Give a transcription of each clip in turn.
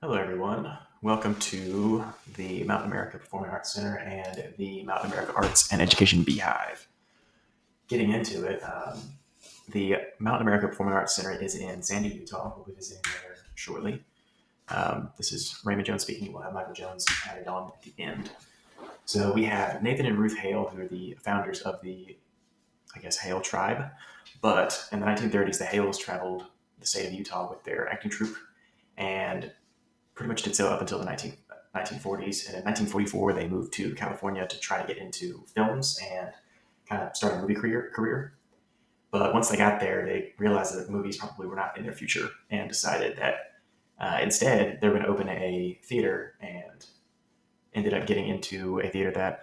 Hello, everyone. Welcome to the Mountain America Performing Arts Center and the Mountain America Arts and Education Beehive. Getting into it, the Mountain America Performing Arts Center is in Sandy, Utah. We'll be visiting there shortly. This is Raymond Jones speaking. We'll have Michael Jones added on at the end. So we have Nathan and Ruth Hale, who are the founders of the, Hale tribe. But in the 1930s, the Hales traveled the state of Utah with their acting troupe and pretty much did so up until the 1940s. And in 1944, they moved to California to try to get into films and kind of start a movie career. But once they got there, they realized that movies probably were not in their future and decided that instead they were going to open a theater, and ended up getting into a theater that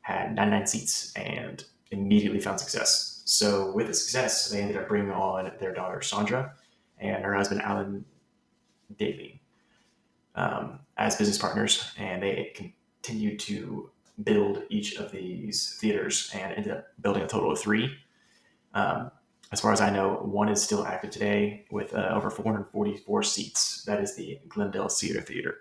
had 99 seats and immediately found success. So with the success, they ended up bringing on their daughter Sandra and her husband Alan Daly as business partners, and they continued to build each of these theaters and ended up building a total of three. Um, as far as I know, one is still active today with over 444 seats. That is the Glendale Center Theater.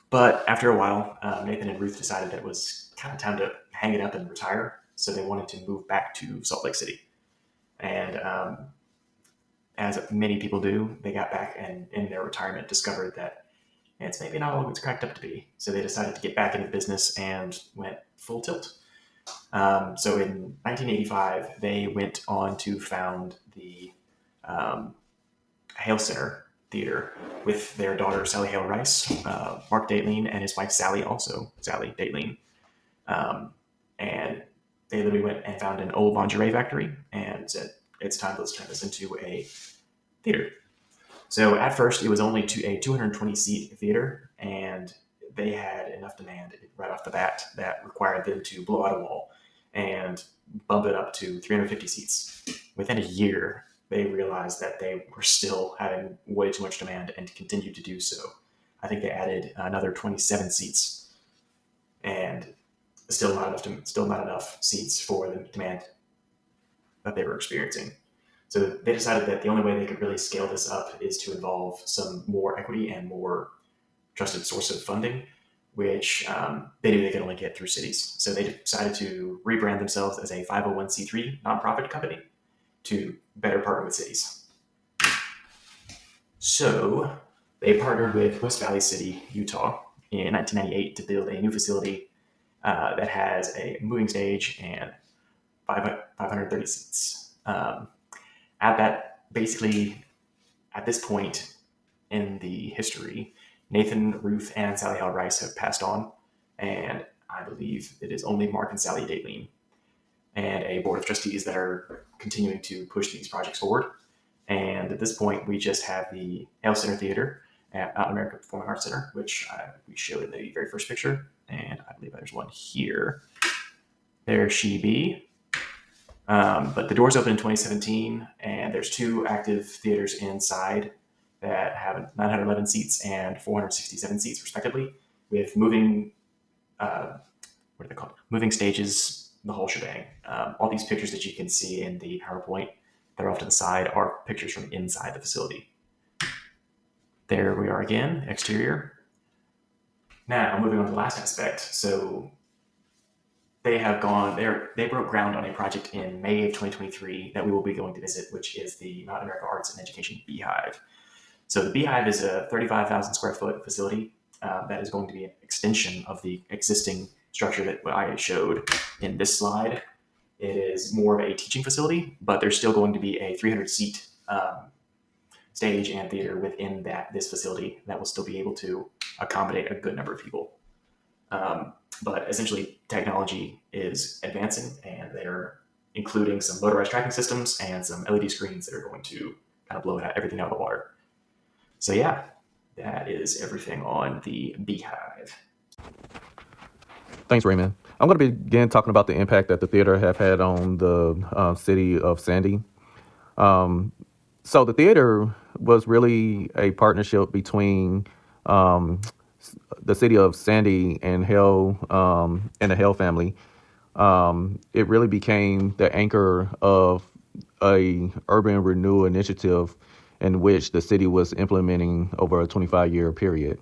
But after a while, Nathan and Ruth decided that it was kind of time to hang it up and retire. So they wanted to move back to Salt Lake City. And as many people do, they got back and in their retirement discovered that it's maybe not all it's cracked up to be. So they decided to get back into business and went full tilt. So in 1985, they went on to found the Hale Center Theater with their daughter Sally Hale Rice, Mark Dateline, and his wife Sally Dateline. And they literally went and found an old lingerie factory and said, it's time, let's turn this into a theater. So at first, it was only a 220 seat theater, and they had enough demand right off the bat that required them to blow out a wall and bump it up to 350 seats. Within a year, they realized that they were still having way too much demand and continued to do so. I think they added another 27 seats, and still not enough seats for the demand that they were experiencing. So they decided that the only way they could really scale this up is to involve some more equity and more trusted source of funding, which they knew they could only get through cities. So they decided to rebrand themselves as a 501c3 nonprofit company to better partner with cities. So they partnered with West Valley City, Utah in 1998 to build a new facility that has a moving stage and 530 seats. At this point in the history, Nathan, Ruth, and Sally Hale Rice have passed on, and I believe it is only Mark and Sally Dateline and a board of trustees that are continuing to push these projects forward. And at this point, we just have the Hale Center Theater at Mountain America Performing Arts Center, which we showed in the very first picture, and I believe there's one here. There she be. But the doors opened in 2017, and there's two active theaters inside that have 911 seats and 467 seats, respectively, with moving, what are they called? Moving stages, the whole shebang. All these pictures that you can see in the PowerPoint that are off to the side are pictures from inside the facility. There we are again, exterior. Now, moving on to the last aspect. So they broke ground on a project in May of 2023 that we will be going to visit, which is the Mountain America Arts and Education Beehive. So the Beehive is a 35,000 square foot facility that is going to be an extension of the existing structure that I showed in this slide. It is more of a teaching facility, but there's still going to be a 300 seat stage and theater within this facility that will still be able to accommodate a good number of people. But essentially, technology is advancing, and they're including some motorized tracking systems and some LED screens that are going to kind of blow everything out of the water. So yeah, that is everything on the Beehive. Thanks, Raymond. I'm going to begin talking about the impact that the theater have had on the city of Sandy. So the theater was really a partnership between the city of Sandy and and the Hale family. It really became the anchor of a urban renewal initiative in which the city was implementing over a 25-year period.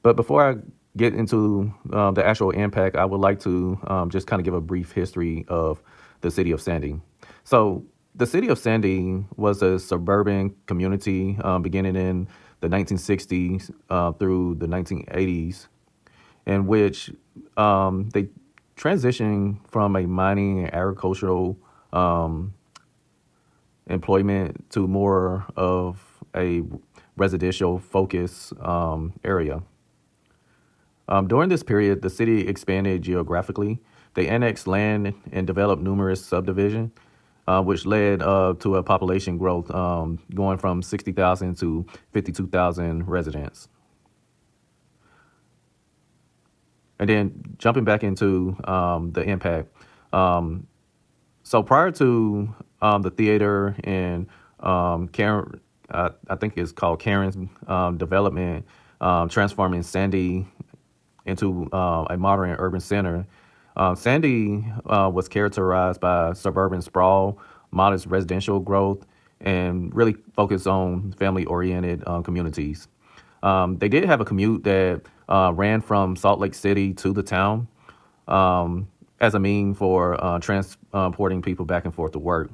But before I get into the actual impact, I would like to just kind of give a brief history of the city of Sandy. So, the city of Sandy was a suburban community beginning in the 1960s through the 1980s, in which they transitioned from a mining and agricultural um, employment to more of a residential focus area. During this period, the city expanded geographically. They annexed land and developed numerous subdivisions, which led to a population growth going from 60,000 to 52,000 residents. And then jumping back into the impact. Um, so prior to the theater and Karen, I think it's called Karen's development, transforming Sandy into a modern urban center. Sandy was characterized by suburban sprawl, modest residential growth, and really focused on family-oriented communities. They did have a commute that ran from Salt Lake City to the town as a mean for transporting people back and forth to work.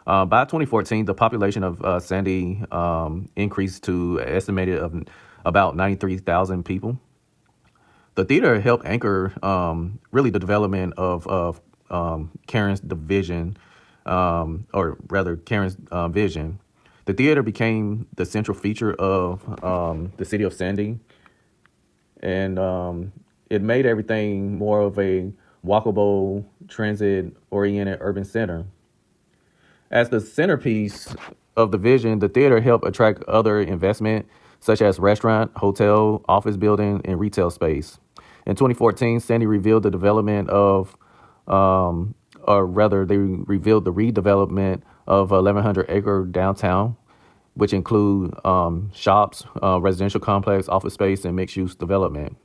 By 2014, the population of Sandy increased to an estimated of about 93,000 people. The theater helped anchor really the development of Karen's division, or rather Karen's vision. The theater became the central feature of the city of Sandy, and it made everything more of a walkable, transit-oriented urban center. As the centerpiece of the vision, the theater helped attract other investment, such as restaurant, hotel, office building, and retail space. In 2014, Sandy revealed the development of, or rather, they revealed the redevelopment of 1,100-acre downtown, which include shops, residential complex, office space, and mixed-use development.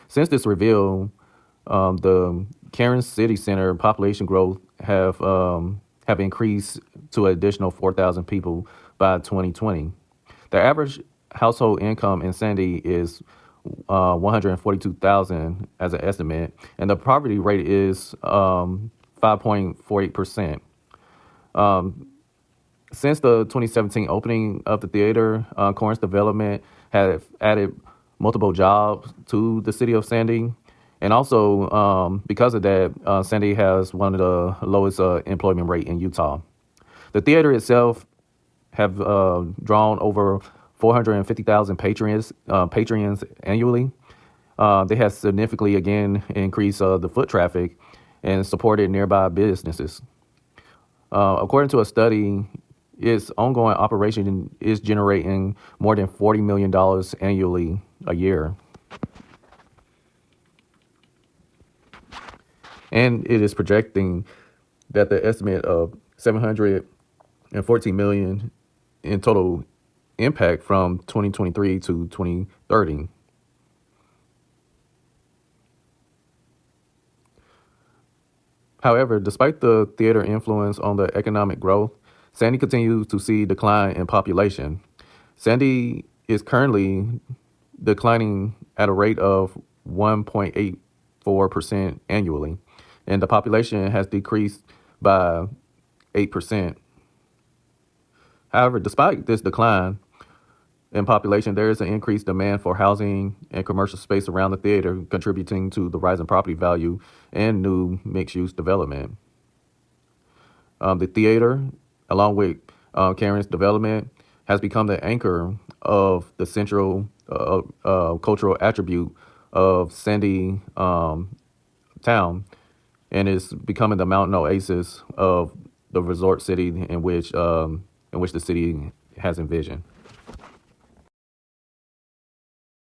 Since this reveal, the Karen City Center population growth have increased to an additional 4,000 people by 2020. The average household income in Sandy is 142,000 as an estimate, and the poverty rate is 5.48%. Since the 2017 opening of the theater, Corn's development have added multiple jobs to the city of Sandy. And also, because of that, Sandy has one of the lowest employment rate in Utah. The theater itself have drawn over 450,000 patrons annually. They have significantly, again, increased the foot traffic and supported nearby businesses. According to a study, its ongoing operation is generating more than $40 million annually a year. And it is projecting that the estimate of 714 million in total impact from 2023 to 2030. However, despite the theater influence on the economic growth, Sandy continues to see decline in population. Sandy is currently declining at a rate of 1.84% annually, and the population has decreased by 8%. However, despite this decline in population, there is an increased demand for housing and commercial space around the theater, contributing to the rise in property value and new mixed-use development. The theater, along with Karen's development, has become the anchor of the central cultural attribute of Sandy town, and is becoming the mountain oasis of the resort city in which the city has envisioned.